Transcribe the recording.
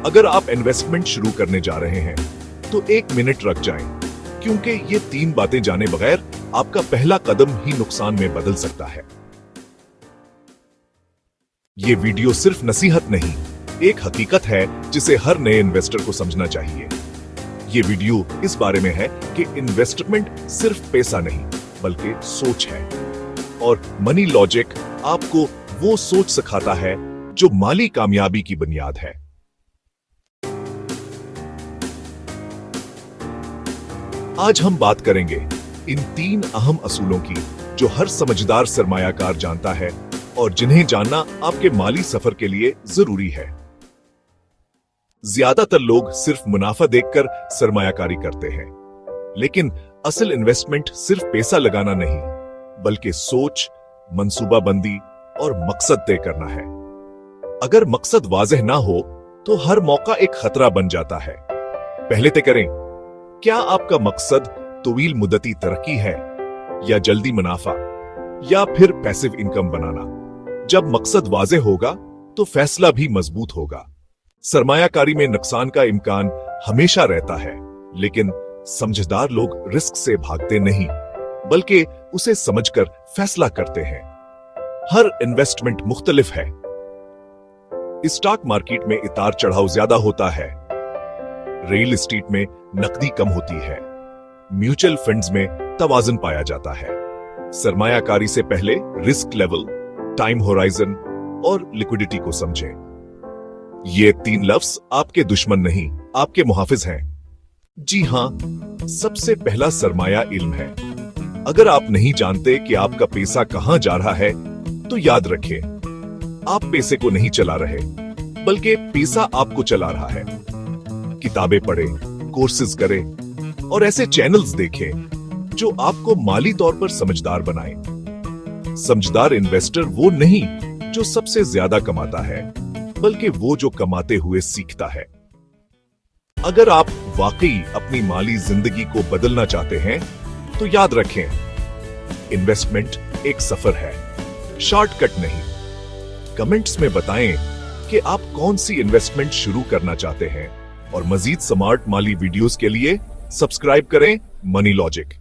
अगर आप इन्वेस्टमेंट शुरू करने जा रहे हैं तो 1 मिनट रख जाएं, क्योंकि ये 3 बातें जाने बगैर आपका पहला कदम ही नुकसान में बदल सकता है। ये वीडियो सिर्फ नसीहत नहीं, एक हकीकत है जिसे हर नए इन्वेस्टर को समझना चाहिए। ये वीडियो इस बारे में है कि इन्वेस्टमेंट सिर्फ पैसा नहीं बल्कि सोच है, और मनी लॉजिक आपको वो सोच सिखाता है जो माली कामयाबी की बुनियाद है। आज हम बात करेंगे इन 3 अहम असूलों की जो हर समझदार सरमायाकार जानता है और जिन्हें जानना आपके माली सफर के लिए जरूरी है। ज्यादातर लोग सिर्फ मुनाफा देखकर सरमायाकारी करते हैं, लेकिन असल इन्वेस्टमेंट सिर्फ पैसा लगाना नहीं बल्कि सोच, मंसूबाबंदी और मकसद तय करना है। अगर मकसद वाज़ेह ना हो तो हर मौका एक खतरा बन जाता है। पहले तय करें, क्या आपका मकसद तवील मुद्दती तरक्की है या जल्दी मुनाफा या फिर पैसिव इनकम बनाना। जब मकसद वाज़ेह होगा तो फैसला भी मजबूत होगा। सरमायाकारी में नुकसान का इम्कान हमेशा रहता है, लेकिन समझदार लोग रिस्क से भागते नहीं बल्कि उसे समझकर फैसला करते हैं। हर इन्वेस्टमेंट मुख्तलिफ है। स्टॉक मार्केट में उतार चढ़ाव ज्यादा होता है, रियल एस्टेट में नकदी कम होती है, म्यूचुअल फंड्स में तवाज़ुन पाया जाता है। सरमायाकारी से पहले रिस्क लेवल, टाइम होराइजन और लिक्विडिटी को समझें। ये 3 लफ्ज आपके दुश्मन नहीं, आपके मुहाफिज हैं। जी हां, सबसे पहला सरमाया इल्म है। अगर आप नहीं जानते कि आपका पैसा कहां जा रहा है तो याद रखें, आप पैसे को नहीं चला रहे बल्कि पैसा आपको चला रहा है। किताबें पढ़ें, कोर्सेज करें और ऐसे चैनल्स देखें जो आपको माली तौर पर समझदार बनाएं। समझदार इन्वेस्टर वो नहीं जो सबसे ज्यादा कमाता है, बल्कि वो जो कमाते हुए सीखता है। अगर आप वाकई अपनी माली जिंदगी को बदलना चाहते हैं तो याद रखें, इन्वेस्टमेंट एक सफर है, शॉर्टकट नहीं। कमेंट्स में बताएं कि आप कौन सी इन्वेस्टमेंट शुरू करना चाहते हैं, और मजीद स्मार्ट माली वीडियोस के लिए सब्सक्राइब करें मनी लॉजिक।